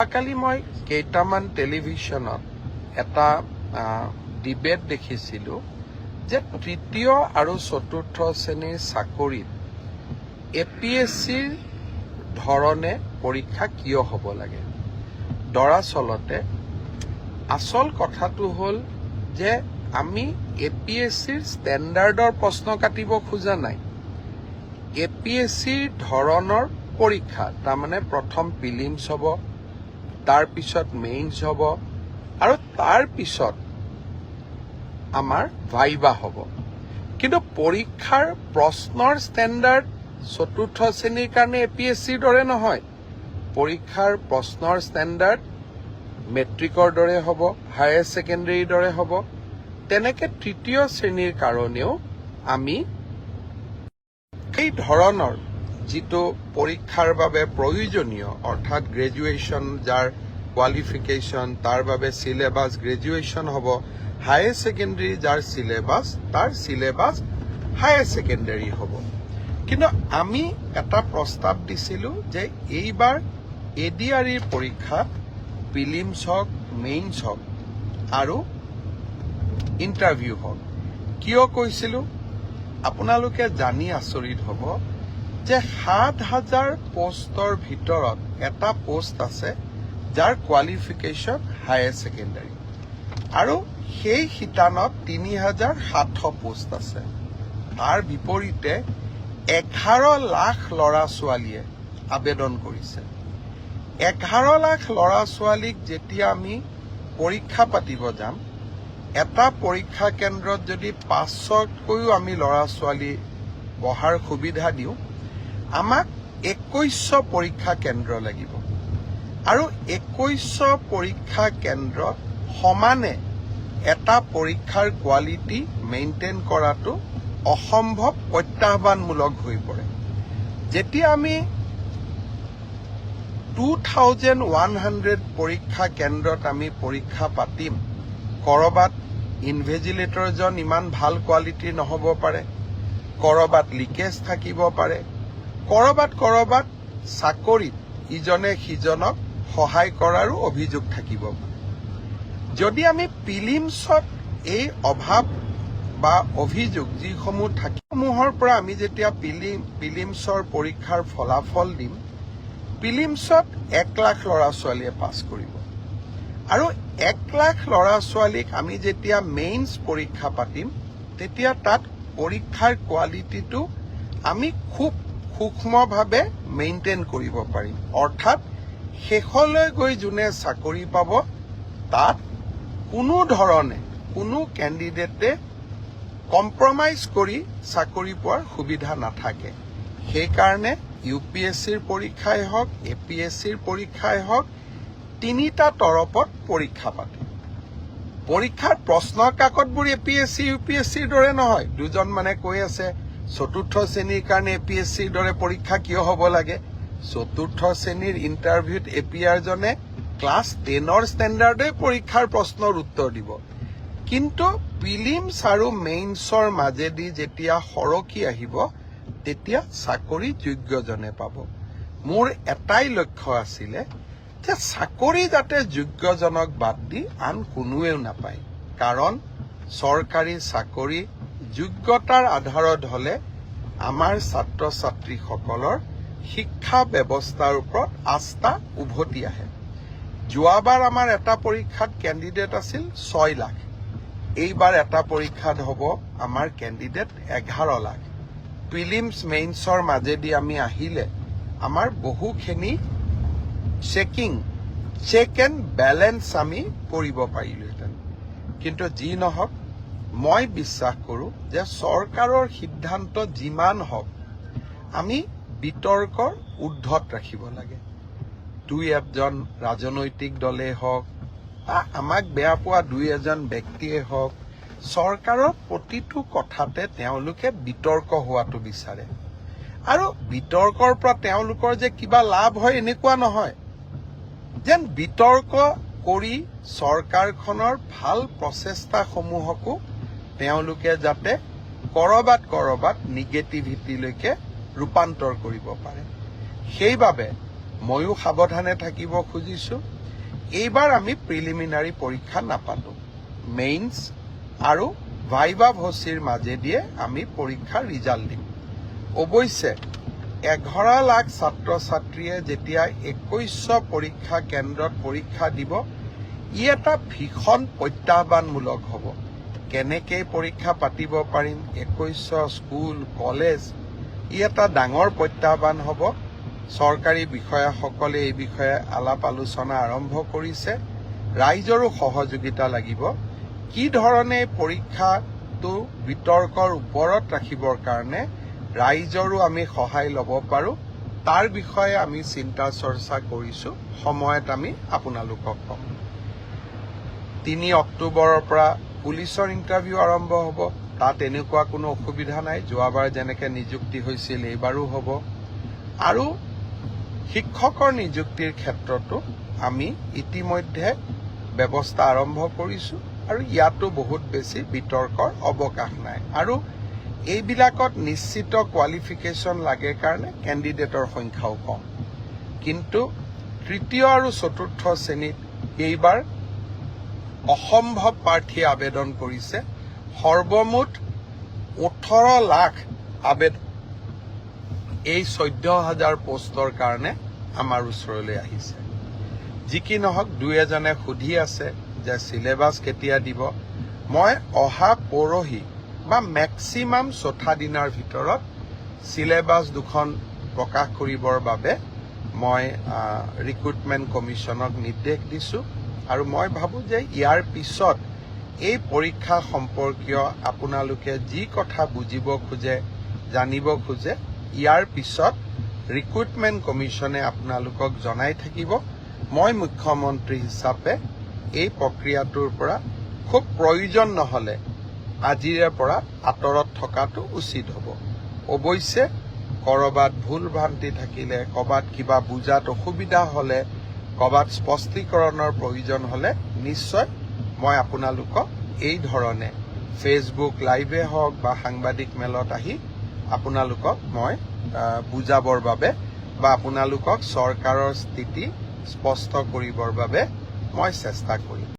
কালি মই কেইটামান টেলিভিশ্যনত এটা ডিবেট দেখিছিলোঁ যে তৃতীয় আৰু চতুৰ্থ শ্ৰেণীৰ চাকৰিত APSCৰ ধৰণে পৰীক্ষা কিয় হ'ব লাগে। দৰাচলতে আচল কথাটো হ'ল যে আমি APSCৰ ষ্টেণ্ডাৰ্ডৰ প্ৰশ্ন কাটিব খোজা নাই। APSCৰ ধৰণৰ পৰীক্ষা তাৰমানে প্ৰথম প্ৰিলিমছ হ'ব, তাৰ পিছত মেইনছ হ'ব আৰু তাৰ পিছত আমাৰ ভাইবা হ'ব। কিন্তু পৰীক্ষাৰ প্ৰশ্নৰ ষ্টেণ্ডাৰ্ড চতুৰ্থ শ্ৰেণীৰ কাৰণে APSCৰ দৰে নহয়। পৰীক্ষাৰ প্ৰশ্নৰ ষ্টেণ্ডাৰ্ড মেট্ৰিকৰ দৰে হ'ব, হায়াৰ ছেকেণ্ডেৰীৰ দৰে হ'ব। তেনেকে তৃতীয় শ্ৰেণীৰ কাৰণেও আমি এই ধৰণৰ যিটো পৰীক্ষাৰ বাবে প্ৰয়োজনীয় অৰ্থাৎ গ্ৰেজুৱেশ্যন যাৰ কোৱালিফিকেশ্যন তাৰ বাবে চিলেবাছ গ্ৰেজুৱেশ্যন হ'ব, হায়াৰ ছেকেণ্ডেৰী যাৰ চিলেবাছ তাৰ চিলেবাছ হায়াৰ ছেকেণ্ডেৰী হ'ব। কিন্তু আমি এটা প্ৰস্তাৱ দিছিলোঁ যে এইবাৰ ADREৰ পৰীক্ষাত প্ৰিলিমছ হওক, মেইনছ হওক আৰু ইণ্টাৰভিউ হওক। কিয় কৈছিলোঁ আপোনালোকে জানি আচৰিত হ'ব যে ৭,০০০ পোষ্টৰ ভিতৰত এটা পোষ্ট আছে যাৰ কোৱালিফিকেশ্যন হায়াৰ ছেকেণ্ডাৰী আৰু সেই শিতানত ৩,৭০০ পোষ্ট আছে। তাৰ বিপৰীতে ১১ লাখ ল'ৰা ছোৱালীয়ে আবেদন কৰিছে। ১১ লাখ ল'ৰা ছোৱালীক যেতিয়া আমি পৰীক্ষা পাতিব যাম, এটা পৰীক্ষা কেন্দ্ৰত যদি ৫০০তকৈও আমি ল'ৰা ছোৱালী বহাৰ সুবিধা দিওঁ, আমাক ২১০০ পৰীক্ষা কেন্দ্ৰ লাগিব আৰু ২১০০ পৰীক্ষা কেন্দ্ৰত সমানে এটা পৰীক্ষাৰ কোৱালিটি মেইনটেইন কৰাটো অসম্ভৱ, প্ৰত্যাহ্বানমূলক হৈ পৰে। যেতিয়া আমি ২১০০ পৰীক্ষা কেন্দ্ৰত আমি পৰীক্ষা পাতিম, কৰবাত ইনভেজিলেটৰজন ইমান ভাল কোৱালিটিৰ নহ'ব পাৰে, কৰবাত লিকেজ থাকিব পাৰে, কৰবাত চাকৰিত ইজনে সিজনক সহায় কৰাৰো অভিযোগ থাকিব পাৰে। যদি আমি প্ৰিলিমছত এই অভাৱ বা অভিযোগ যিসমূহ থাকিসমূহৰ পৰা আমি যেতিয়া প্ৰিলিমছৰ পৰীক্ষাৰ ফলাফল দিম, প্ৰিলিমছত ১ লাখ ল'ৰা ছোৱালীয়ে পাছ কৰিব আৰু ১ লাখ ল'ৰা ছোৱালীক আমি যেতিয়া মেইনছ পৰীক্ষা পাতিম, তেতিয়া তাত পৰীক্ষাৰ কোৱালিটিটো আমি খুব সূক্ষ্মভাৱে মেইনটেইন কৰিব পাৰিম। অৰ্থাৎ শেষলৈ গৈ যোনে চাকৰি পাব, তাত কোনো ধৰণে কোনো কেণ্ডিডেটে কম্প্ৰমাইজ কৰি চাকৰি পোৱাৰ সুবিধা নাথাকে। সেইকাৰণে UPSCৰ পৰীক্ষাই হওক, APSCৰ পৰীক্ষাই হওক, তিনিটা তৰপত পৰীক্ষা পাতে। পৰীক্ষাৰ প্ৰশ্ন কাকতবোৰ APSC UPSCৰ দৰে নহয়। দুজন মানে কৈ আছে চতুৰ্থ শ্ৰেণীৰ কাৰণে APSCৰ দৰে পৰীক্ষা কিয় হ'ব লাগে। চতুৰ্থ শ্ৰেণীৰ ইণ্টাৰভিউত APR জনে ক্লাছ 10ৰ ষ্টেণ্ডাৰ্ডে পৰীক্ষাৰ প্ৰশ্নৰ উত্তৰ দিব। কিন্তু প্ৰিলিমছ আৰু মেইনছৰ মাজেদি যেতিয়া সৰকি আহিব, তেতিয়া চাকৰি যোগ্যজনে পাব। মোৰ এটাই লক্ষ্য আছিলে যে চাকৰি যাতে যোগ্যজনক বাদ দি আন কোনোৱেও নাপায়। কাৰণ চৰকাৰী চাকৰি যোগ্যতাৰ আধাৰত হ'লে আমাৰ ছাত্ৰ ছাত্ৰীসকলৰ শিক্ষা ব্যৱস্থাৰ ওপৰত আস্থা উভতি আহে। যোৱাবাৰ আমাৰ এটা পৰীক্ষাত কেণ্ডিডেট আছিল ৬ লাখ। এইবাৰ এটা পৰীক্ষাত হ'ব আমাৰ কেণ্ডিডেট ১১ লাখ। প্ৰিলিমছ মেইনছৰ মাজেদি আমি আহিলে আমাৰ বহুখিনি চেক এণ্ড বেলেঞ্চ আমি কৰিব পাৰিলোহেঁতেন। কিন্তু যি নহওক, মই বিশ্বাস কৰোঁ যে চৰকাৰৰ সিদ্ধান্ত যিমান হওক আমি বিতৰ্কৰ ঊৰ্ধত ৰাখিব লাগে। দুই এজন ৰাজনৈতিক দলেই হওক বা আমাক বেয়া পোৱা দুই এজন ব্যক্তিয়ে হওক, চৰকাৰৰ প্ৰতিটো কথাতে তেওঁলোকে বিতৰ্ক হোৱাটো বিচাৰে আৰু বিতৰ্কৰ পৰা তেওঁলোকৰ যে কিবা লাভ হয় এনেকুৱা নহয়। যেন বিতৰ্ক কৰি চৰকাৰখনৰ ভাল প্ৰচেষ্টাসমূহকো তেওঁলোকে যাতে কৰবাত নিগেটিভিটিলৈকে ৰূপান্তৰ কৰিব পাৰে। সেইবাবে ময়ো সাৱধানে থাকিব খুজিছোঁ। এইবাৰ আমি প্ৰিলিমিনাৰী পৰীক্ষা নাপাতো, মেইনছ আৰু ভাইবা ভচিৰ মাজেদিয়ে আমি পৰীক্ষাৰ ৰিজাল্ট দিম। অৱশ্যে 11 লাখ ছাত্ৰ ছাত্ৰীয়ে যেতিয়া 2100 পৰীক্ষা কেন্দ্ৰত পৰীক্ষা দিব, ই এটা ভীষণ প্ৰত্যাহ্বানমূলক হ'ব। কেনেকৈ পৰীক্ষা পাতিব পাৰিম, 2100 স্কুল কলেজ, ই এটা ডাঙৰ প্ৰত্যাহ্বান হ'ব। চৰকাৰী বিষয়াসকলে এই বিষয়ে আলাপ আলোচনা আৰম্ভ কৰিছে। ৰাইজৰো সহযোগিতা লাগিব। কি ধৰণে পৰীক্ষাটো বিতৰ্কৰ ওপৰত ৰাখিবৰ কাৰণে ৰাইজৰো আমি সহায় ল'ব পাৰোঁ, তাৰ বিষয়ে আমি চিন্তা চৰ্চা কৰিছোঁ। সময়ত আমি আপোনালোকক ক'ম। 3 অক্টোবৰৰ পৰা পুলিচৰ ইণ্টাৰভিউ আৰম্ভ হ'ব। তাত এনেকুৱা কোনো অসুবিধা নাই, যোৱাবাৰ যেনেকৈ নিযুক্তি হৈছিল এইবাৰো হ'ব। আৰু শিক্ষকৰ নিযুক্তিৰ ক্ষেত্ৰতো আমি ইতিমধ্যে ব্যৱস্থা আৰম্ভ কৰিছোঁ আৰু ইয়াতো বহুত বেছি বিতৰ্কৰ অৱকাশ নাই। আৰু এইবিলাকত নিশ্চিত কোৱালিফিকেশ্যন লাগে কাৰণে কেণ্ডিডেটৰ সংখ্যাও কম। কিন্তু তৃতীয় আৰু চতুৰ্থ শ্ৰেণীত এইবাৰ অসম্ভৱ প্ৰাৰ্থীয়ে আবেদন কৰিছে। সৰ্বমুঠ 18 লাখ আবেদন এই 14,000 পোষ্টৰ কাৰণে আমাৰ ওচৰলৈ আহিছে। যি কি নহওক, দুই এজনে সুধি আছে যে চিলেবাছ কেতিয়া দিব। মই অহা পৰহি বা মেক্সিমাম 4 দিনৰ ভিতৰত চিলেবাছ দুখন প্ৰকাশ কৰিবৰ বাবে মই ৰিক্ৰুটমেণ্ট কমিশ্যনক নিৰ্দেশ দিছোঁ। আৰু মই ভাবোঁ যে ইয়াৰ পিছত এই পৰীক্ষা সম্পৰ্কীয় আপোনালোকে যি কথা বুজিব খোজে, জানিব খোজে, ইয়াৰ পিছত ৰিক্ৰুটমেণ্ট কমিশ্যনে আপোনালোকক জনাই থাকিব। মই মুখ্যমন্ত্ৰী হিচাপে এই প্ৰক্ৰিয়াটোৰ পৰা খুব প্ৰয়োজন নহ'লে আজিৰে পৰা আঁতৰত থকাটো উচিত হ'ব। অৱশ্যে ক'ৰবাত ভুল ভ্ৰান্তি থাকিলে, ক'ৰবাত কিবা বুজাত অসুবিধা হ'লে, ক'ৰবাত স্পষ্টীকৰণৰ প্ৰয়োজন হ'লে নিশ্চয় মই আপোনালোকক এই ধৰণে ফেচবুক লাইভে হওক বা সাংবাদিক মেলত আহি আপোনালোকক মই বুজাবৰ বাবে বা আপোনালোকক চৰকাৰৰ স্থিতি স্পষ্ট কৰিবৰ বাবে মই চেষ্টা কৰিম।